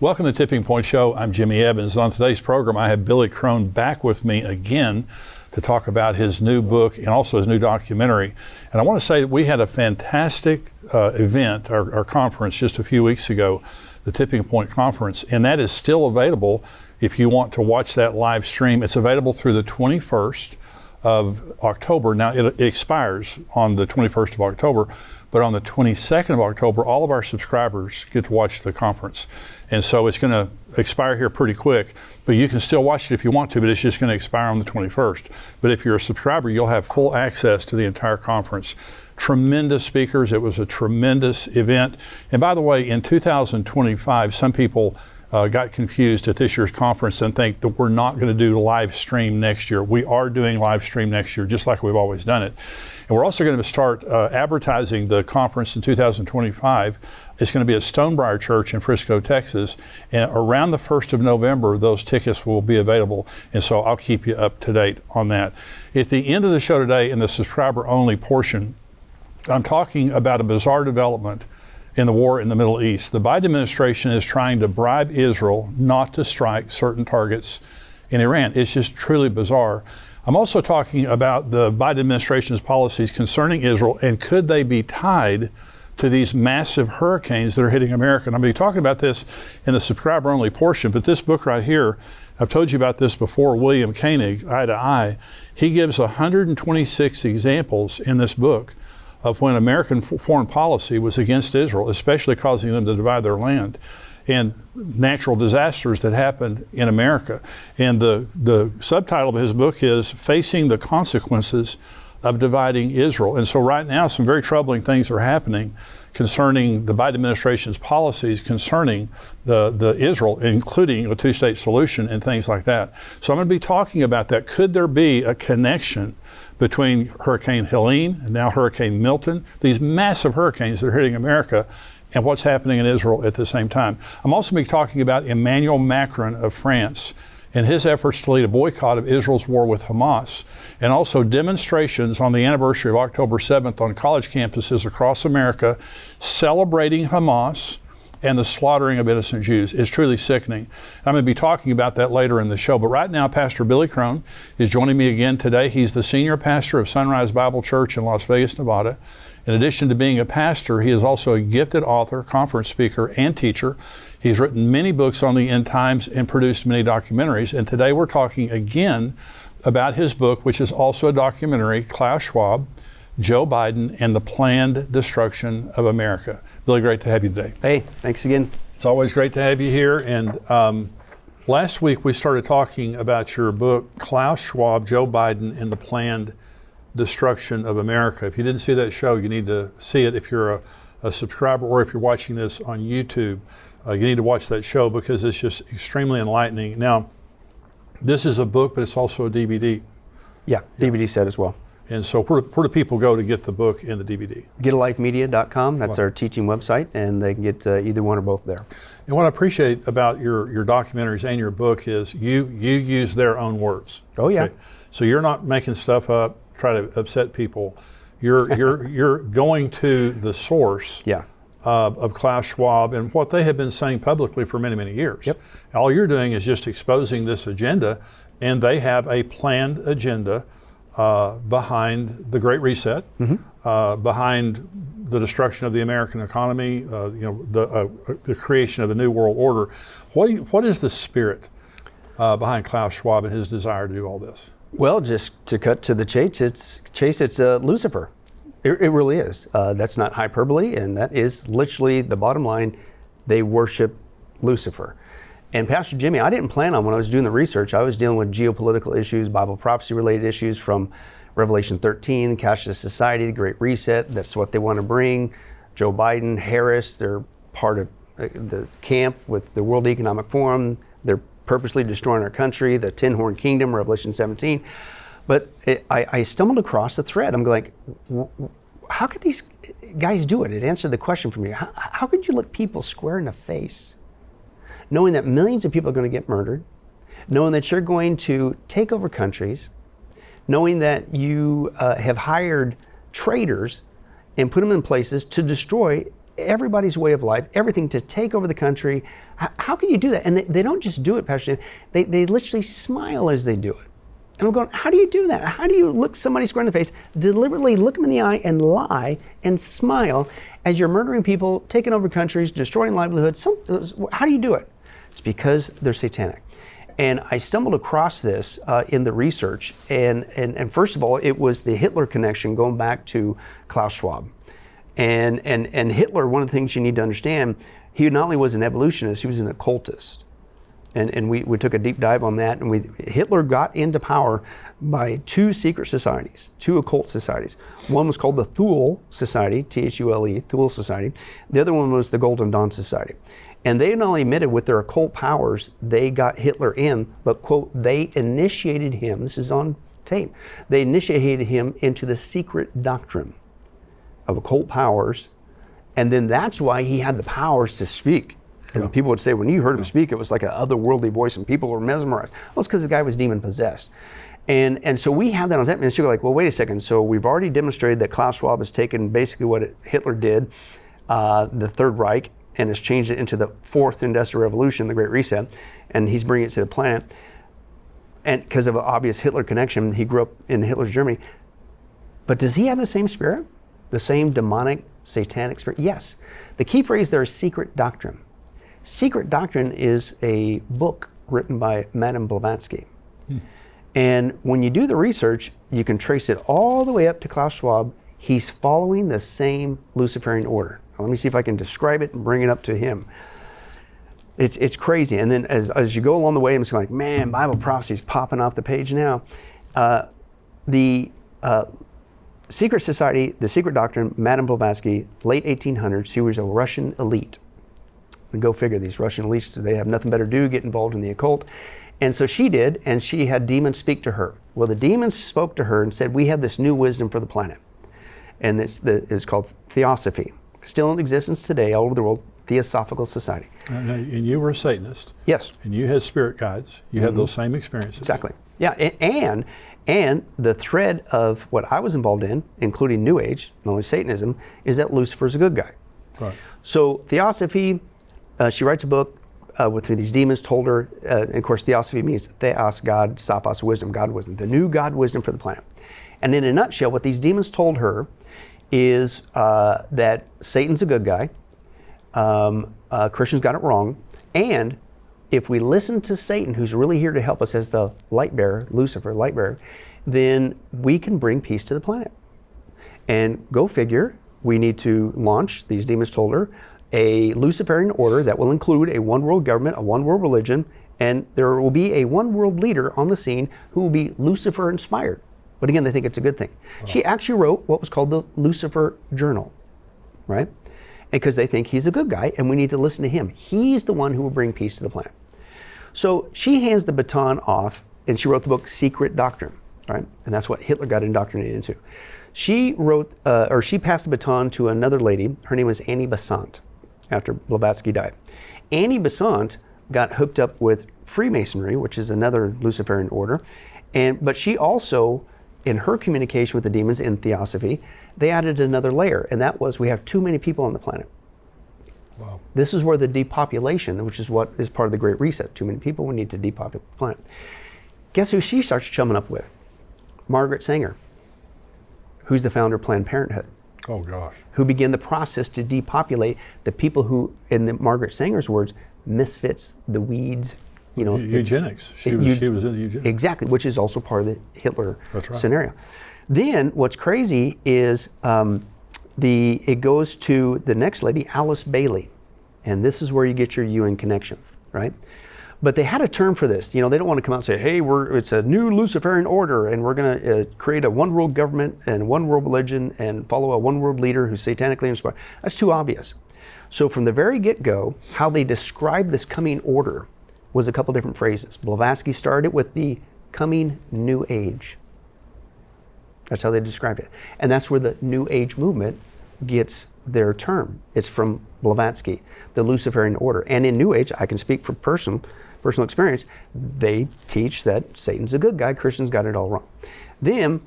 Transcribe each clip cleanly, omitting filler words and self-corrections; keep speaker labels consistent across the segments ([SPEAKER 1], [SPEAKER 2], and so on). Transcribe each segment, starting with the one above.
[SPEAKER 1] Welcome to the Tipping Point Show. I'm Jimmy Evans. On today's program, I have Billy Crone back with me again to talk about his new book and also his new documentary. And I want to say that we had a fantastic event, our conference just a few weeks ago, the Tipping Point Conference, and that is still available if you want to watch that live stream. It's available through the 21st of October. Now, it expires on the 21st of October, but on the 22nd of October, all of our subscribers get to watch the conference. And so it's going to expire here pretty quick, but you can still watch it if you want to, but it's just going to expire on the 21st. But if you're a subscriber, you'll have full access to the entire conference. Tremendous speakers. It was a tremendous event. And by the way, in 2025, some people got confused at this year's conference and think that we're not going to do live stream next year. We are doing live stream next year, just like we've always done it. And we're also going to start advertising the conference in 2025. It's going to be at Stonebriar Church in Frisco, Texas. And around the 1st of November, those tickets will be available. And so I'll keep you up to date on that. At the end of the show today, in the subscriber only portion, I'm talking about a bizarre development in the war in the Middle East. The Biden administration is trying to bribe Israel not to strike certain targets in Iran. It's just truly bizarre. I'm also talking about the Biden administration's policies concerning Israel, and could they be tied to these massive hurricanes that are hitting America? And I'm going to be talking about this in the subscriber only portion, but this book right here, I've told you about this before, William Koenig, Eye to Eye, he gives 126 examples in this book of when American foreign policy was against Israel, especially causing them to divide their land, and natural disasters that happened in America. And the subtitle of his book is Facing the Consequences of Dividing Israel. And so right now, some very troubling things are happening concerning the Biden administration's policies concerning the Israel, including a two-state solution and things like that. So I'm going to be talking about that. Could there be a connection between Hurricane Helene and now Hurricane Milton, these massive hurricanes that are hitting America, and what's happening in Israel at the same time? I'm also going to be talking about Emmanuel Macron of France and his efforts to lead a boycott of Israel's war with Hamas, and also demonstrations on the anniversary of October 7th on college campuses across America celebrating Hamas and the slaughtering of innocent Jews. Is truly sickening. I'm going to be talking about that later in the show. But right now, Pastor Billy Crone is joining me again today. He's the senior pastor of Sunrise Bible Church in Las Vegas, Nevada. In addition to being a pastor, he is also a gifted author, conference speaker, and teacher. He's written many books on the end times and produced many documentaries. And today we're talking again about his book, which is also a documentary, Klaus Schwab, Joe Biden, and the Planned Destruction of America. Billy, great to have you today.
[SPEAKER 2] Hey, thanks again.
[SPEAKER 1] It's always great to have you here. And last week we started talking about your book, Klaus Schwab, Joe Biden, and the Planned Destruction of America. If you didn't see that show, you need to see it. If you're a subscriber or if you're watching this on YouTube, you need to watch that show because it's just extremely enlightening. Now, this is a book, but it's also a DVD.
[SPEAKER 2] Yeah, DVD set as well.
[SPEAKER 1] And so where do people go to get the book and the DVD?
[SPEAKER 2] GetALifeMedia.com, that's our teaching website, and they can get either one or both there.
[SPEAKER 1] And what I appreciate about your documentaries and your book is you use their own words.
[SPEAKER 2] Oh yeah.
[SPEAKER 1] Okay? So you're not making stuff up, try to upset people. You're going to the source of Klaus Schwab and what they have been saying publicly for many, many years.
[SPEAKER 2] Yep.
[SPEAKER 1] All you're doing is just exposing this agenda, and they have a planned agenda behind the Great Reset, behind the destruction of the American economy, the creation of a new world order. What is the spirit behind Klaus Schwab and his desire to do all this?
[SPEAKER 2] Well, just to cut to the chase, it's Lucifer. It really is. That's not hyperbole, and that is literally the bottom line. They worship Lucifer. And Pastor Jimmy, I didn't plan on, when I was doing the research, I was dealing with geopolitical issues, Bible prophecy related issues from Revelation 13, cashless society, the Great Reset. That's what they want to bring. Joe Biden, Harris, they're part of the camp with the World Economic Forum. They're purposely destroying our country, the 10-horn kingdom, Revelation 17. But I stumbled across a thread. I'm like, how could these guys do it? It answered the question for me. How could you look people square in the face, knowing that millions of people are going to get murdered, knowing that you're going to take over countries, knowing that you have hired traitors and put them in places to destroy everybody's way of life, everything to take over the country. How can you do that? And they don't just do it, Pastor Dave. They literally smile as they do it. And I'm going, how do you do that? How do you look somebody square in the face, deliberately look them in the eye and lie and smile as you're murdering people, taking over countries, destroying livelihoods? How do you do it? It's because they're satanic. And I stumbled across this in the research. And first of all, it was the Hitler connection going back to Klaus Schwab. And Hitler, one of the things you need to understand, he not only was an evolutionist, he was an occultist. And we took a deep dive on that. And Hitler got into power by two secret societies, two occult societies. One was called the Thule Society, Thule, Thule Society. The other one was the Golden Dawn Society. And they not only admitted with their occult powers, they got Hitler in, but, quote, they initiated him, this is on tape, they initiated him into the secret doctrine of occult powers. And then that's why he had the powers to speak. And people would say, when you heard him speak, it was like an otherworldly voice and people were mesmerized. Well, it's because the guy was demon possessed. And so we have that on tape. And so you're like, well, wait a second. So we've already demonstrated that Klaus Schwab has taken basically what Hitler did, the Third Reich, and has changed it into the Fourth Industrial Revolution, the Great Reset, and he's bringing it to the planet. And because of an obvious Hitler connection, he grew up in Hitler's Germany. But does he have the same spirit? The same demonic, satanic spirit? Yes. The key phrase there is secret doctrine. Secret Doctrine is a book written by Madame Blavatsky. And when you do the research, you can trace it all the way up to Klaus Schwab. He's following the same Luciferian order. Now, let me see if I can describe it and bring it up to him. It's crazy. And then as you go along the way, I'm just like, man, Bible prophecy is popping off the page now. The Secret Society, the Secret Doctrine, Madame Blavatsky, late 1800s, she was a Russian elite. And go figure, these Russian elites, they have nothing better to do, get involved in the occult. And so she did, and she had demons speak to her. Well, the demons spoke to her and said, we have this new wisdom for the planet. And it's called Theosophy. Still in existence today all over the world, Theosophical Society.
[SPEAKER 1] And you were a Satanist.
[SPEAKER 2] Yes.
[SPEAKER 1] And you had spirit guides. You had those same experiences.
[SPEAKER 2] Exactly. Yeah, and the thread of what I was involved in, including New Age, not only Satanism, is that Lucifer's a good guy.
[SPEAKER 1] Right.
[SPEAKER 2] So Theosophy, she writes a book with these demons told her, and of course Theosophy means Theos, God, Sophos, wisdom, God wisdom, the new God wisdom for the planet. And in a nutshell, what these demons told her is that Satan's a good guy, Christians got it wrong, and if we listen to Satan, who's really here to help us as the light bearer, Lucifer, light bearer, then we can bring peace to the planet. And go figure, we need to launch, these demons told her, a Luciferian order that will include a one world government, a one world religion, and there will be a one world leader on the scene who will be Lucifer inspired. But again, they think it's a good thing. Wow. She actually wrote what was called the Lucifer Journal, right? Because they think he's a good guy and we need to listen to him. He's the one who will bring peace to the planet. So she hands the baton off and she wrote the book Secret Doctrine, right? And that's what Hitler got indoctrinated into. She wrote, she passed the baton to another lady. Her name was Annie Besant after Blavatsky died. Annie Besant got hooked up with Freemasonry, which is another Luciferian order. But she also, in her communication with the demons in Theosophy, they added another layer, and that was we have too many people on the planet.
[SPEAKER 1] Wow.
[SPEAKER 2] This is where the depopulation, which is what is part of the Great Reset, too many people, we need to depopulate the planet. Guess who she starts chumming up with? Margaret Sanger, who's the founder of Planned Parenthood.
[SPEAKER 1] Oh gosh.
[SPEAKER 2] Who began the process to depopulate the people who, in Margaret Sanger's words, misfits, the weeds, you know.
[SPEAKER 1] Eugenics. She was into eugenics.
[SPEAKER 2] Exactly, which is also part of the Hitler
[SPEAKER 1] That's right.
[SPEAKER 2] scenario. Then what's crazy is it goes to the next lady, Alice Bailey. And this is where you get your UN connection, right? But they had a term for this. You know, they don't want to come out and say, hey, it's a new Luciferian order and we're going to create a one world government and one world religion and follow a one world leader who's satanically inspired. That's too obvious. So from the very get-go, how they described this coming order was a couple different phrases. Blavatsky started with the coming New Age. That's how they described it. And that's where the New Age movement gets their term. It's from Blavatsky, the Luciferian order. And in New Age, I can speak from personal experience, they teach that Satan's a good guy, Christians got it all wrong. Then,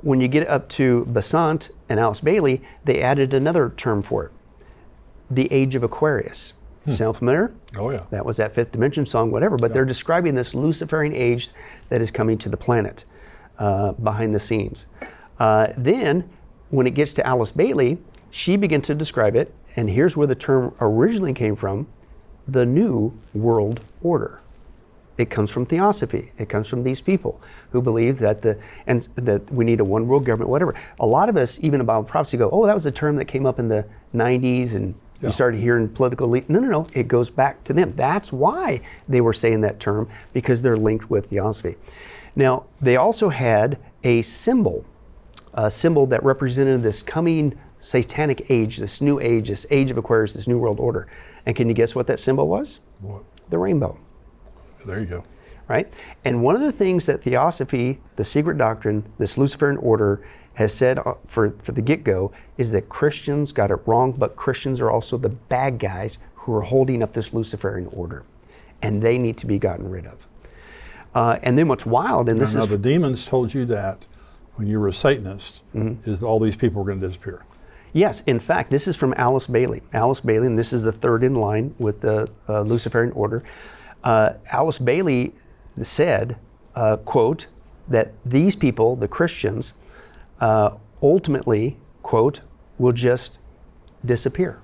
[SPEAKER 2] when you get up to Besant and Alice Bailey, they added another term for it. the age of Aquarius. Sound familiar?
[SPEAKER 1] Oh, yeah.
[SPEAKER 2] That was that Fifth Dimension song, whatever. But they're describing this Luciferian age that is coming to the planet behind the scenes. Then, when it gets to Alice Bailey, she began to describe it, and here's where the term originally came from, the New World Order. It comes from Theosophy. It comes from these people who believe that that we need a one world government, whatever. A lot of us, even about prophecy, go, oh, that was a term that came up in the 90s and you started hearing political No. It goes back to them. That's why they were saying that term, because they're linked with Theosophy. Now, they also had a symbol that represented this coming satanic age, this new age, this age of Aquarius, this new world order. And can you guess what that symbol was?
[SPEAKER 1] What?
[SPEAKER 2] The rainbow.
[SPEAKER 1] There you go.
[SPEAKER 2] Right? And one of the things that Theosophy, the secret doctrine, this Luciferian order has said for the get-go is that Christians got it wrong, but Christians are also the bad guys who are holding up this Luciferian order, and they need to be gotten rid of. And then what's wild, and this
[SPEAKER 1] now
[SPEAKER 2] is...
[SPEAKER 1] the demons told you that when you were a Satanist, is all these people were going to disappear.
[SPEAKER 2] Yes, in fact, this is from Alice Bailey. Alice Bailey, and this is the third in line with the Luciferian order. Alice Bailey said, quote, that these people, the Christians, ultimately, quote, will just disappear.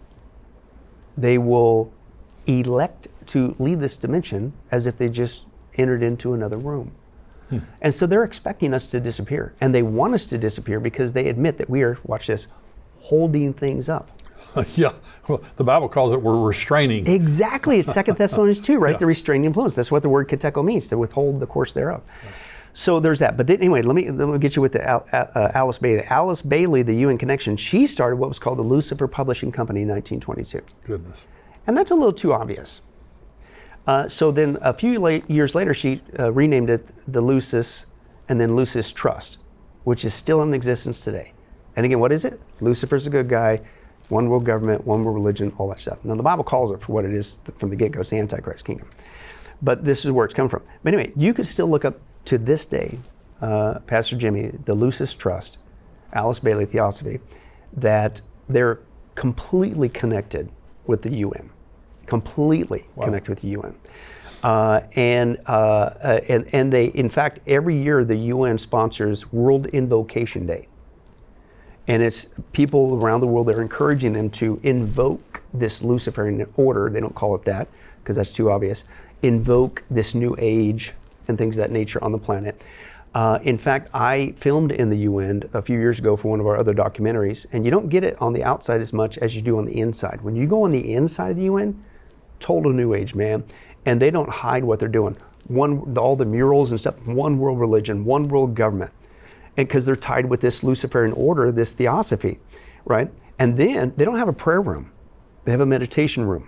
[SPEAKER 2] They will elect to leave this dimension as if they just entered into another room. And so they're expecting us to disappear. And they want us to disappear because they admit that we are, watch this, holding things up.
[SPEAKER 1] Yeah, well, the Bible calls it we're restraining.
[SPEAKER 2] Exactly, it's 2 Thessalonians 2, right? The restraining influence. That's what the word kateko means, to withhold the course thereof. So there's that. But then, anyway, let me get you with the Alice Bailey. Alice Bailey, the UN connection, she started what was called the Lucifer Publishing Company in 1922.
[SPEAKER 1] Goodness.
[SPEAKER 2] And that's a little too obvious. So then a few years later, she renamed it the Lucis and then Lucis Trust, which is still in existence today. And again, what is it? Lucifer's a good guy, one world government, one world religion, all that stuff. Now, the Bible calls it for what it is from the get-go. It's the Antichrist kingdom. But this is where it's come from. But anyway, you could still look up to this day, Pastor Jimmy, the Lucis Trust, Alice Bailey Theosophy, that they're completely connected with the UN. Completely connected with the UN. And they, in fact, every year the UN sponsors World Invocation Day. And it's people around the world, they're encouraging them to invoke this Luciferian order. They don't call it that because that's too obvious. Invoke this new age and things of that nature on the planet. In fact, I filmed in the UN a few years ago for one of our other documentaries, and you don't get it on the outside as much as you do on the inside. When you go on the inside of the UN, total new age, man. And they don't hide what they're doing. All the murals and stuff, one world religion, one world government. And because they're tied with this Luciferian order, this theosophy, right? And then they don't have a prayer room. They have a meditation room.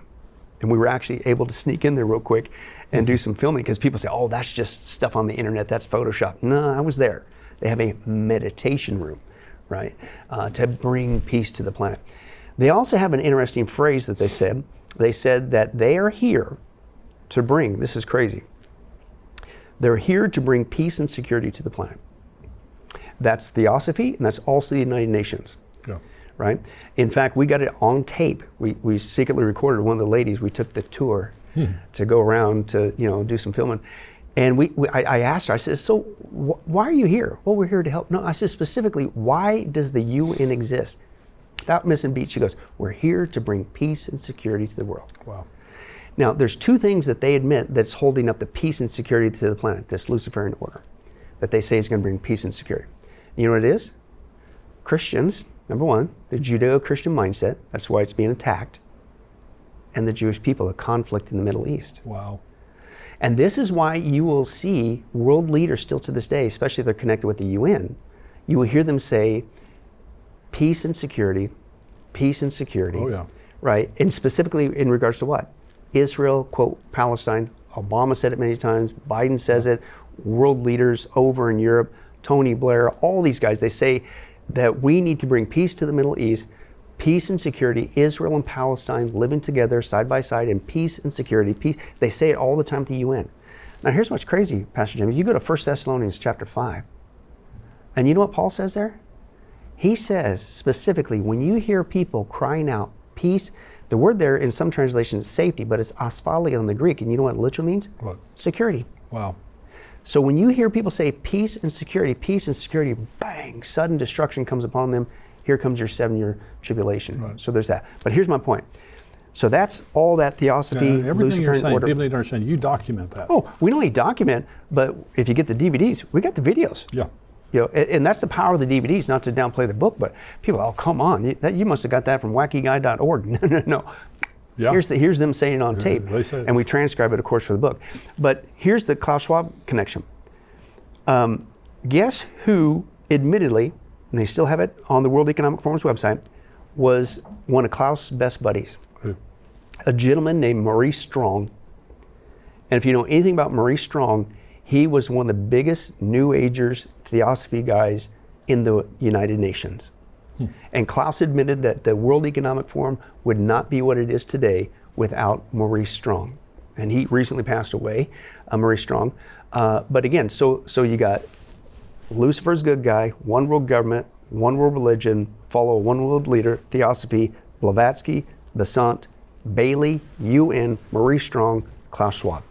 [SPEAKER 2] And we were actually able to sneak in there real quick and do some filming because people say, oh, that's just stuff on the internet, that's Photoshop. No, I was there. They have a meditation room, right? To bring peace to the planet. They also have an interesting phrase that they said. They said that they are here to bring, this is crazy, they're here to bring peace and security to the planet. That's Theosophy, and that's also the United Nations. Yeah. Right? In fact, we got it on tape. We secretly recorded one of the ladies. We took the tour to go around to do some filming. And I asked her, I said, so why are you here? Well, we're here to help. No, I said specifically, why does the UN exist? Without missing a beat, she goes, we're here to bring peace and security to the world. Wow. Now, there's two things that they admit that's holding up the peace and security to the planet, this Luciferian order, that they say is going to bring peace and security. You know what it is? Christians, number one, the Judeo-Christian mindset, that's why it's being attacked, and the Jewish people, the conflict in the Middle East. Wow. And this is why you will see world leaders still to this day, especially if they're connected with the UN, you will hear them say, peace and security, peace and security. Oh, yeah. Right? And specifically in regards to what? Israel, quote, Palestine. Obama said it many times. Biden says it. World leaders over in Europe, Tony Blair, all these guys, they say that we need to bring peace to the Middle East, peace and security, Israel and Palestine living together side by side in peace and security. Peace. They say it all the time at the UN. Now here's what's crazy, Pastor Jimmy. You go to 1 Thessalonians chapter 5, and you know what Paul says there? He says specifically, when you hear people crying out peace, The word there in some translations is safety, but it's asphalia in the Greek. And you know what it literally means?
[SPEAKER 1] What?
[SPEAKER 2] Security.
[SPEAKER 1] Wow.
[SPEAKER 2] So when you hear people say peace and security, bang, sudden destruction comes upon them. Here comes your 7-year tribulation.
[SPEAKER 1] Right.
[SPEAKER 2] So there's that. But here's my point. So that's all that theosophy,
[SPEAKER 1] Everything you're
[SPEAKER 2] Luciferian
[SPEAKER 1] saying,
[SPEAKER 2] order.
[SPEAKER 1] people need to understand, you document that.
[SPEAKER 2] Oh, we not only document, but if you get the DVDs, we got the videos.
[SPEAKER 1] Yeah.
[SPEAKER 2] You know, and that's the power of the DVDs, not to downplay the book, but people, oh, come on, you must have got that from wackyguy.org. No.
[SPEAKER 1] Yeah.
[SPEAKER 2] Here's them saying it on tape,
[SPEAKER 1] they say it.
[SPEAKER 2] and we transcribe it, of course, for the book. But here's the Klaus Schwab connection. Guess who, admittedly, and they still have it on the World Economic Forum's website, was one of Klaus' best buddies?
[SPEAKER 1] Who?
[SPEAKER 2] A gentleman named Maurice Strong. And if you know anything about Maurice Strong, he was one of the biggest New Agers, theosophy guys in the United Nations. And Klaus admitted that the World Economic Forum would not be what it is today without Maurice Strong. And he recently passed away, Maurice Strong. But again, so you got Lucifer's good guy, one world government, one world religion, follow a one world leader, theosophy, Blavatsky, Besant, Bailey, UN, Maurice Strong, Klaus Schwab.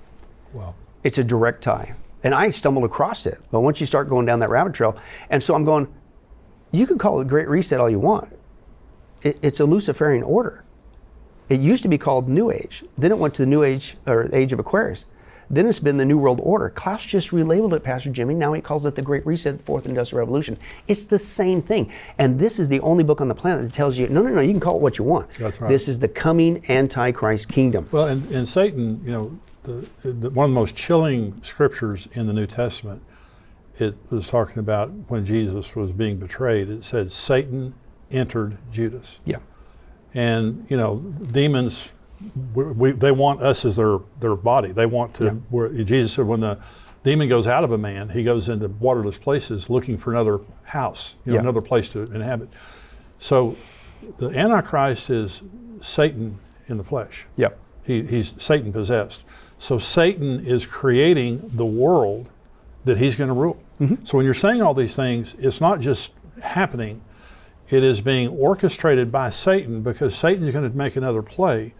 [SPEAKER 1] Wow.
[SPEAKER 2] It's a direct tie. And I stumbled across it. But once you start going down that rabbit trail, and so I'm going, you can call it Great Reset all you want. It's a Luciferian order. It used to be called New Age. Then it went to the New Age, or Age of Aquarius. Then it's been the New World Order. Klaus just relabeled it, Pastor Jimmy. Now he calls it the Great Reset, the Fourth Industrial Revolution. It's the same thing. And this is the only book on the planet that tells you, no, you can call it what you want.
[SPEAKER 1] That's right.
[SPEAKER 2] This is the coming Antichrist kingdom.
[SPEAKER 1] Well, and Satan, you know, one of the most chilling scriptures in the New Testament, it was talking about when Jesus was being betrayed. It said, Satan entered Judas.
[SPEAKER 2] Yeah.
[SPEAKER 1] And, you know, demons, they want us as their body. They want to, Jesus said when the demon goes out of a man, he goes into waterless places looking for another house, another place to inhabit. So the Antichrist is Satan in the flesh.
[SPEAKER 2] Yep.
[SPEAKER 1] He's Satan possessed. So Satan is creating the world that he's going to rule. Mm-hmm. So when you're saying all these things, it's not just happening. It is being orchestrated by Satan, because Satan's going to make another play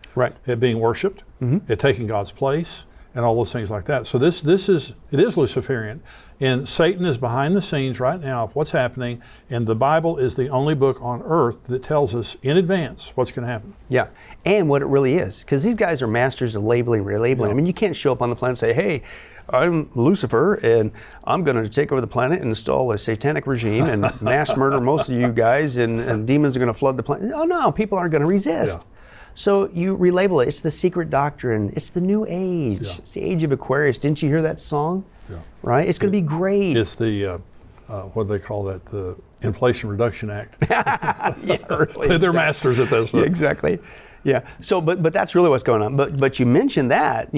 [SPEAKER 1] at being worshipped, at taking God's place, and all those things like that. So it is Luciferian, and Satan is behind the scenes right now of what's happening, and the Bible is the only book on earth that tells us in advance what's going to happen.
[SPEAKER 2] Yeah, and what it really is, because these guys are masters of labeling, relabeling.
[SPEAKER 1] Yeah.
[SPEAKER 2] I mean, you can't show up on the planet and say, hey, I'm Lucifer, and I'm going to take over the planet and install a satanic regime and mass murder most of you guys, and demons are going to flood the planet. Oh no, people aren't going to resist.
[SPEAKER 1] Yeah.
[SPEAKER 2] So you relabel it. It's the secret doctrine. It's the new age.
[SPEAKER 1] Yeah.
[SPEAKER 2] It's the age of Aquarius. Didn't you hear that song?
[SPEAKER 1] Yeah.
[SPEAKER 2] Right? It's going to be great.
[SPEAKER 1] It's the, what do they call that? The Inflation Reduction Act.
[SPEAKER 2] Yeah, really,
[SPEAKER 1] They're masters at this.
[SPEAKER 2] Yeah, exactly. Yeah. So, but that's really what's going on. But you mentioned that,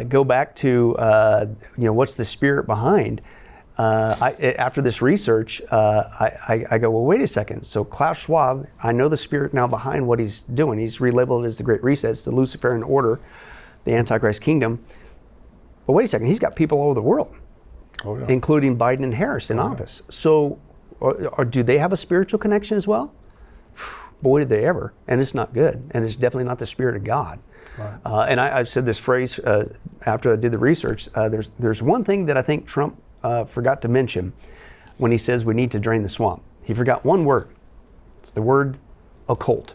[SPEAKER 2] go back to, what's the spirit behind? After this research, I go, well, wait a second. So Klaus Schwab, I know the spirit now behind what he's doing. He's relabeled it as the Great Reset. It's the Luciferian order, the Antichrist kingdom. But wait a second, he's got people all over the world, including Biden and Harris in office. So do they have a spiritual connection as well? Boy, did they ever. And it's not good. And it's definitely not the Spirit of God. Right. And I've said this phrase after I did the research. There's one thing that I think Trump forgot to mention when he says we need to drain the swamp. He forgot one word. It's the word occult.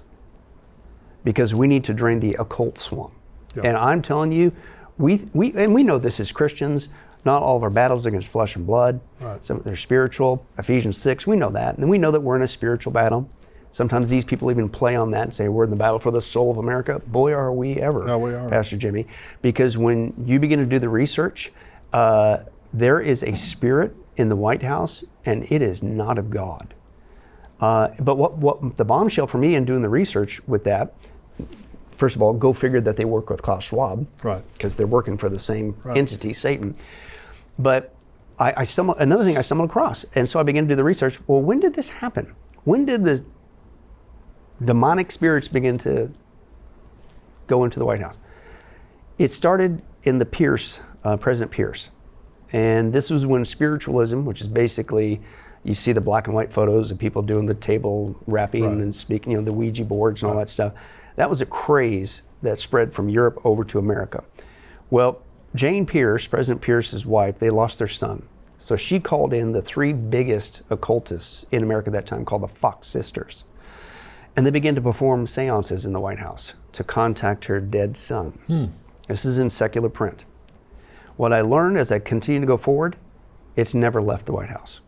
[SPEAKER 2] Because we need to drain the occult swamp. Yeah. And I'm telling you, we know this as Christians. Not all of our battles are against flesh and blood. Right. Some they're spiritual. Ephesians 6, we know that. And we know that we're in a spiritual battle. Sometimes these people even play on that and say, we're in the battle for the soul of America. Boy, are we ever,
[SPEAKER 1] no, we are.
[SPEAKER 2] Pastor Jimmy. Because when you begin to do the research, there is a spirit in the White House, and it is not of God. But what the bombshell for me in doing the research with that, first of all, go figure that they work with Klaus Schwab. Right. Because they're working for the same entity, Satan. But another thing I stumbled across, and so I began to do the research. Well, when did this happen? When did the demonic spirits begin to go into the White House? It started in the Pierce, President Pierce. And this was when spiritualism, which is basically, you see the black and white photos of people doing the table rapping and speaking, the Ouija boards and all that stuff. That was a craze that spread from Europe over to America. Well, Jane Pierce, President Pierce's wife, they lost their son. So she called in the 3 biggest occultists in America at that time, called the Fox Sisters. And they began to perform seances in the White House to contact her dead son. This is in secular print. What I learned as I continue to go forward, it's never left the White House.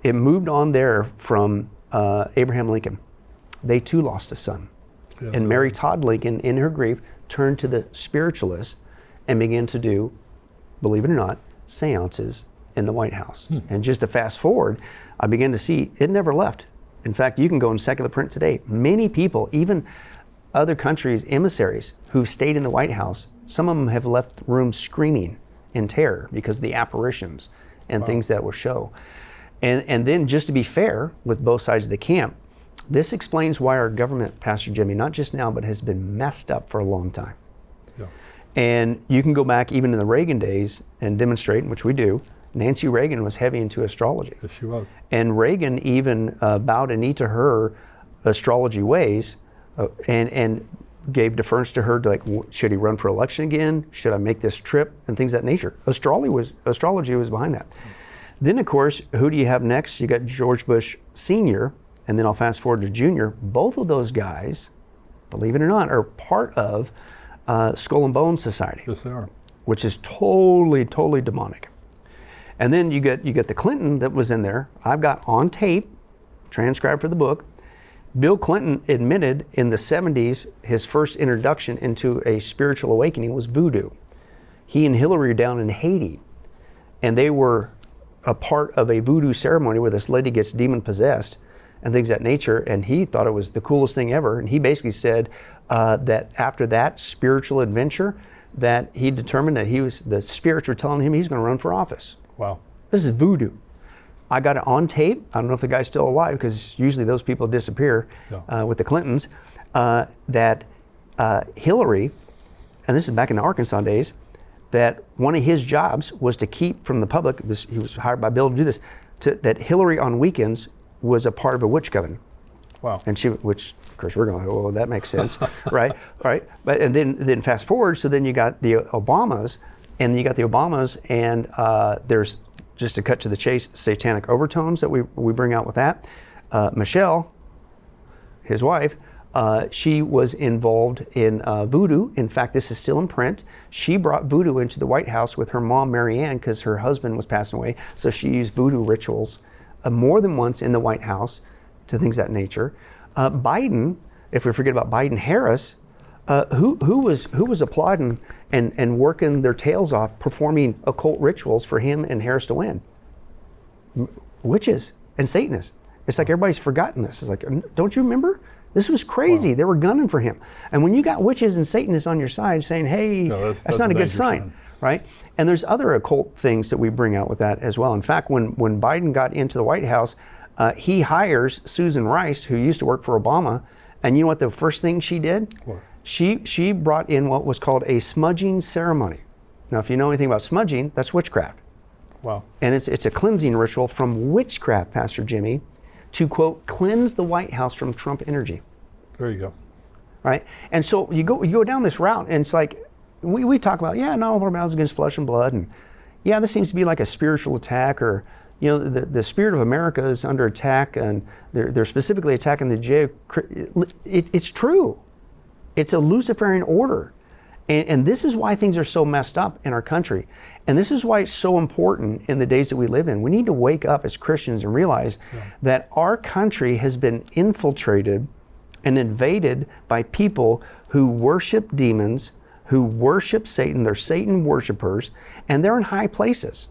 [SPEAKER 2] It moved on there from Abraham Lincoln. They too lost a son. Yes, and Mary Todd Lincoln, in her grief, turned to the spiritualists and began to do, believe it or not, seances in the White House. And just to fast forward, I began to see it never left. In fact, you can go in secular print today. Many people, even other countries' emissaries who've stayed in the White House, some of them have left rooms screaming in terror because of the apparitions and things that will show. And then, just to be fair with both sides of the camp, this explains why our government, Pastor Jimmy, not just now, but has been messed up for a long time. Yeah. And you can go back even in the Reagan days and demonstrate, which we do. Nancy Reagan was heavy into astrology.
[SPEAKER 1] Yes, she was.
[SPEAKER 2] And Reagan even bowed a knee to her astrology ways and gave deference to her, to like, should he run for election again? Should I make this trip? And things of that nature. Astrology was behind that. Then, of course, who do you have next? You got George Bush Sr., and then I'll fast forward to Jr. Both of those guys, believe it or not, are part of Skull and Bones Society.
[SPEAKER 1] Yes, they are.
[SPEAKER 2] Which is totally, totally demonic. And then you get the Clinton that was in there. I've got on tape, transcribed for the book, Bill Clinton admitted in the 70s his first introduction into a spiritual awakening was voodoo. He and Hillary were down in Haiti, and they were a part of a voodoo ceremony where this lady gets demon possessed and things of that nature, and he thought it was the coolest thing ever. And he basically said that after that spiritual adventure, that he determined that the spirits were telling him he's going to run for office.
[SPEAKER 1] Wow.
[SPEAKER 2] This is voodoo. I got it on tape. I don't know if the guy's still alive, because usually those people disappear with the Clintons, that Hillary, and this is back in the Arkansas days, that one of his jobs was to keep from the public, he was hired by Bill to do this, that Hillary on weekends was a part of a witch coven.
[SPEAKER 1] Wow.
[SPEAKER 2] And which of course we're going, oh, that makes sense, right? But and then fast forward, so then you got the Obamas, and there's, just to cut to the chase, satanic overtones that we bring out with that. Michelle, his wife, she was involved in voodoo. In fact, this is still in print. She brought voodoo into the White House with her mom, Mary Ann, because her husband was passing away. So she used voodoo rituals more than once in the White House to things of that nature. Biden, if we forget about Biden-Harris, who was applauding and working their tails off, performing occult rituals for him and Harris to win? Witches and Satanists. It's like everybody's forgotten this. It's like, don't you remember? This was crazy. Wow. They were gunning for him. And when you got witches and Satanists on your side saying, hey, that's not a good sign, right? And there's other occult things that we bring out with that as well. In fact, when Biden got into the White House, he hires Susan Rice, who used to work for Obama. And you know what the first thing she did? What? She brought in what was called a smudging ceremony. Now, if you know anything about smudging, that's witchcraft. Wow. And it's a cleansing ritual from witchcraft, Pastor Jimmy, to, quote, cleanse the White House from Trump energy.
[SPEAKER 1] There you go. Right?
[SPEAKER 2] And so you go down this route, and it's like, we talk about, no, our battles against flesh and blood, and this seems to be like a spiritual attack, or, the spirit of America is under attack, and they're specifically attacking the it's true. It's a Luciferian order. And this is why things are so messed up in our country. And this is why it's so important in the days that we live in. We need to wake up as Christians and realize that our country has been infiltrated and invaded by people who worship demons, who worship Satan. They're Satan worshipers, and they're in high places,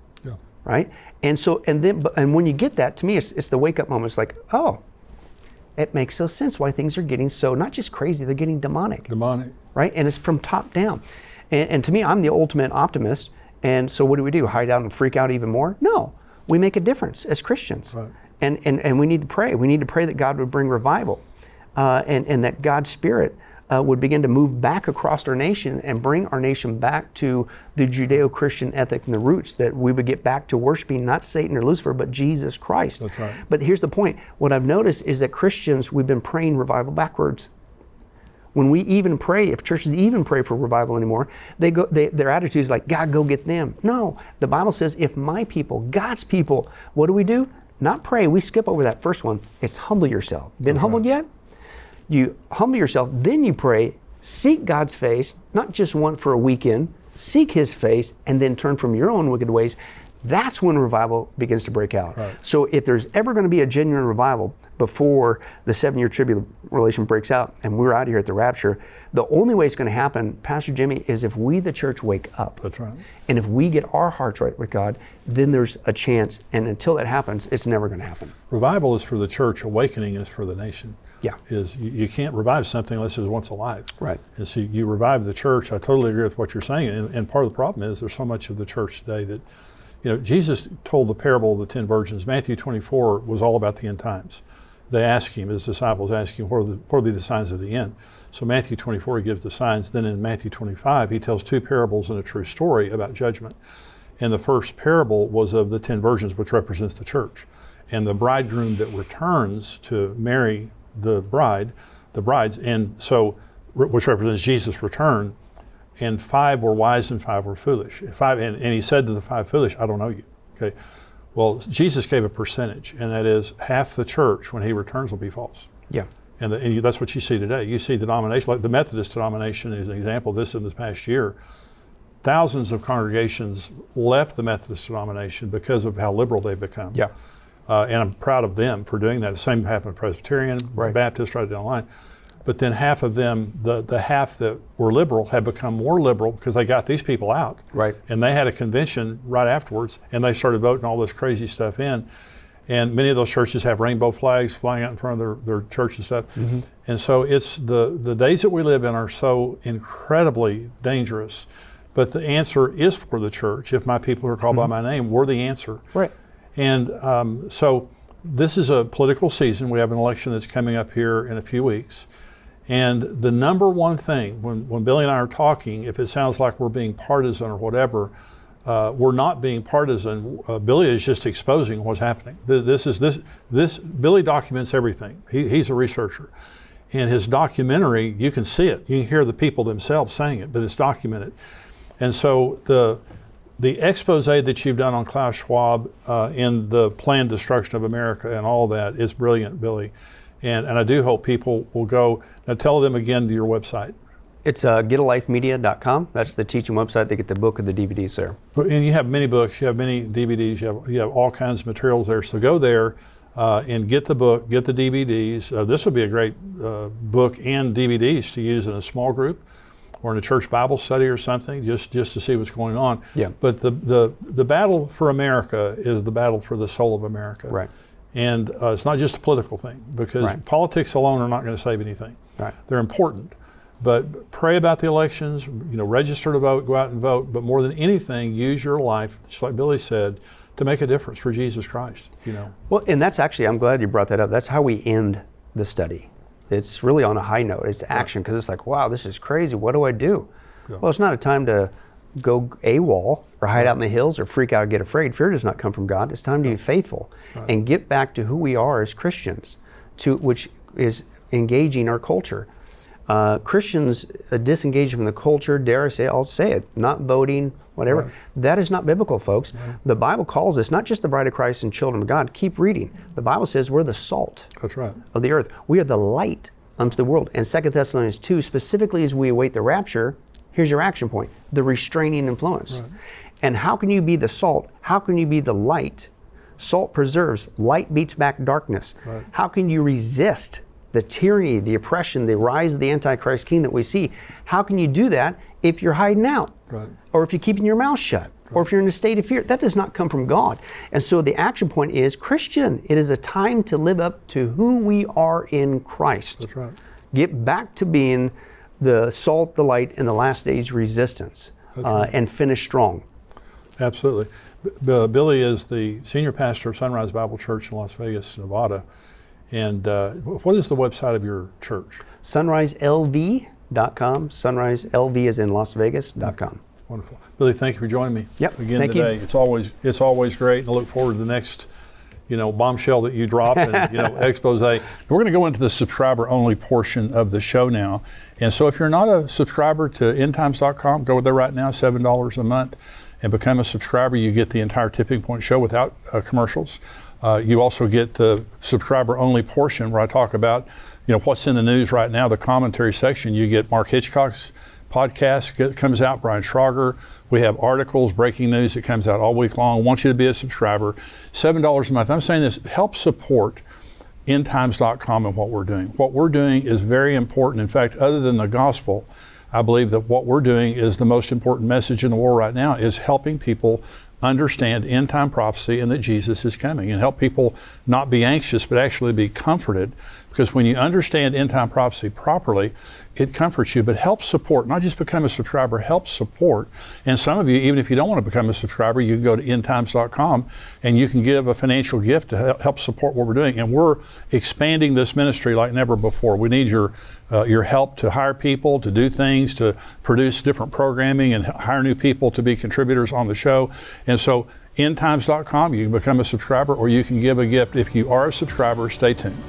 [SPEAKER 2] right? And so, and when you get that, to me, it's the wake up moment. It's like, oh, it makes so sense why things are getting so, not just crazy, they're getting demonic. Right? And it's from top down. And to me, I'm the ultimate optimist. And so what do? Hide out and freak out even more? No. We make a difference as Christians. Right. And we need to pray. We need to pray that God would bring revival, and that God's Spirit would begin to move back across our nation and bring our nation back to the Judeo-Christian ethic and the roots, that we would get back to worshiping not Satan or Lucifer, but Jesus Christ.
[SPEAKER 1] That's right.
[SPEAKER 2] But here's the point. What I've noticed is that Christians, we've been praying revival backwards. When we even pray, if churches even pray for revival anymore, their attitude is like, God, go get them. No, the Bible says, if my people, God's people, what do? Not pray. We skip over that first one. It's humble yourself. Been humbled yet? You humble yourself, then you pray, seek God's face, not just one for a weekend, seek His face, and then turn from your own wicked ways. That's when revival begins to break out. Right. So if there's ever going to be a genuine revival before the 7-year tribulation breaks out and we're out here at the rapture, the only way it's going to happen, Pastor Jimmy, is if we, the church, wake up.
[SPEAKER 1] That's right.
[SPEAKER 2] And if we get our hearts right with God, then there's a chance. And until that happens, it's never going to happen.
[SPEAKER 1] Revival is for the church. Awakening is for the nation.
[SPEAKER 2] Yeah.
[SPEAKER 1] You can't revive something unless it's once alive.
[SPEAKER 2] Right.
[SPEAKER 1] And so you revive the church. I totally agree with what you're saying. And part of the problem is there's so much of the church today that, Jesus told the parable of the 10 virgins. Matthew 24 was all about the end times. They asked him, his disciples asked him, what will be the signs of the end? So Matthew 24, he gives the signs. Then in Matthew 25, he tells 2 parables and a true story about judgment. And the first parable was of the 10 virgins, which represents the church. And the bridegroom that returns to marry the brides, and so, which represents Jesus' return. And 5 were wise and 5 were foolish. And he said to the 5 foolish, I don't know you. Okay. Well, Jesus gave a percentage, and that is half the church when he returns will be false.
[SPEAKER 2] Yeah.
[SPEAKER 1] And that's what you see today. You see the denomination, like the Methodist denomination is an example of this in this past year. Thousands of congregations left the Methodist denomination because of how liberal they've become.
[SPEAKER 2] Yeah.
[SPEAKER 1] And I'm proud of them for doing that. The same happened to Presbyterian,
[SPEAKER 2] right.
[SPEAKER 1] Baptist, right down the line. But then half of them, the half that were liberal, have become more liberal because they got these people out.
[SPEAKER 2] Right.
[SPEAKER 1] And they had a convention right afterwards, and they started voting all this crazy stuff in. And many of those churches have rainbow flags flying out in front of their church and stuff. Mm-hmm. And so it's the days that we live in are so incredibly dangerous. But the answer is for the church. If my people who are called by my name, we're the answer.
[SPEAKER 2] Right.
[SPEAKER 1] And so this is a political season. We have an election that's coming up here in a few weeks. And the number one thing, when Billy and I are talking, if it sounds like we're being partisan or whatever, we're not being partisan. Billy is just exposing what's happening. Billy documents everything. He's a researcher. And his documentary, you can see it. You can hear the people themselves saying it, but it's documented. And so the expose that you've done on Klaus Schwab in the planned destruction of America and all that is brilliant, Billy. And I do hope people will go. Now tell them again to your website.
[SPEAKER 2] It's getalifemedia.com. That's the teaching website. They get the book and the DVDs there.
[SPEAKER 1] And you have many books, you have many DVDs, you have all kinds of materials there. So go there and get the book, get the DVDs. This would be a great book and DVDs to use in a small group or in a church Bible study or something, just to see what's going on.
[SPEAKER 2] Yeah.
[SPEAKER 1] But the battle for America is the battle for the soul of America.
[SPEAKER 2] Right.
[SPEAKER 1] And it's not just a political thing, because politics alone are not going to save anything.
[SPEAKER 2] Right.
[SPEAKER 1] They're important, but pray about the elections. Register to vote, go out and vote. But more than anything, use your life, just like Billy said, to make a difference for Jesus Christ.
[SPEAKER 2] Well, and that's actually, I'm glad you brought that up. That's how we end the study. It's really on a high note. It's action, because it's like, wow, this is crazy. What do I do? Yeah. Well, it's not a time to go AWOL or hide out in the hills or freak out and get afraid. Fear does not come from God. It's time to be faithful and get back to who we are as Christians, which is engaging our culture. Christians disengage from the culture, I'll say it, not voting, whatever. Right. That is not biblical, folks. Right. The Bible calls us not just the bride of Christ and children of God. Keep reading. The Bible says we're the salt of the earth. We are the light unto the world. And 2 Thessalonians 2, specifically as we await the rapture, here's your action point, the restraining influence. Right. And how can you be the salt? How can you be the light? Salt preserves, light beats back darkness. Right. How can you resist the tyranny, the oppression, the rise of the Antichrist king that we see? How can you do that if you're hiding out? Right. Or if you're keeping your mouth shut? Right. Or if you're in a state of fear? That does not come from God. And so the action point is, Christian, it is a time to live up to who we are in Christ.
[SPEAKER 1] That's right. Get
[SPEAKER 2] back to being the salt, the light, in the last days resistance, and finish strong.
[SPEAKER 1] Absolutely. Billy is the senior pastor of Sunrise Bible Church in Las Vegas, Nevada. And what is the website of your church?
[SPEAKER 2] SunriseLV.com. SunriseLV is in Las Vegas.com.
[SPEAKER 1] Wonderful. Billy, thank you for joining me
[SPEAKER 2] again
[SPEAKER 1] today.
[SPEAKER 2] You.
[SPEAKER 1] It's always great, and I look forward to the next bombshell that you drop and, expose. We're going to go into the subscriber only portion of the show now. And so if you're not a subscriber to endtimes.com, go there right now, $7 a month, and become a subscriber. You get the entire Tipping Point show without commercials. You also get the subscriber only portion where I talk about, what's in the news right now, the commentary section. You get Mark Hitchcock's podcast comes out, Brian Schrauger. We have articles, breaking news that comes out all week long. I want you to be a subscriber. $7 a month. I'm saying this, help support endtimes.com and what we're doing. What we're doing is very important. In fact, other than the gospel, I believe that what we're doing is the most important message in the world right now, is helping people understand end time prophecy and that Jesus is coming, and help people not be anxious but actually be comforted, because when you understand end time prophecy properly, it comforts you. But help support, not just become a subscriber, help support. And some of you, even if you don't want to become a subscriber, you can go to endtimes.com and you can give a financial gift to help support what we're doing. And we're expanding this ministry like never before. We need your help to hire people, to do things, to produce different programming, and hire new people to be contributors on the show. And so endtimes.com, you can become a subscriber, or you can give a gift. If you are a subscriber, stay tuned.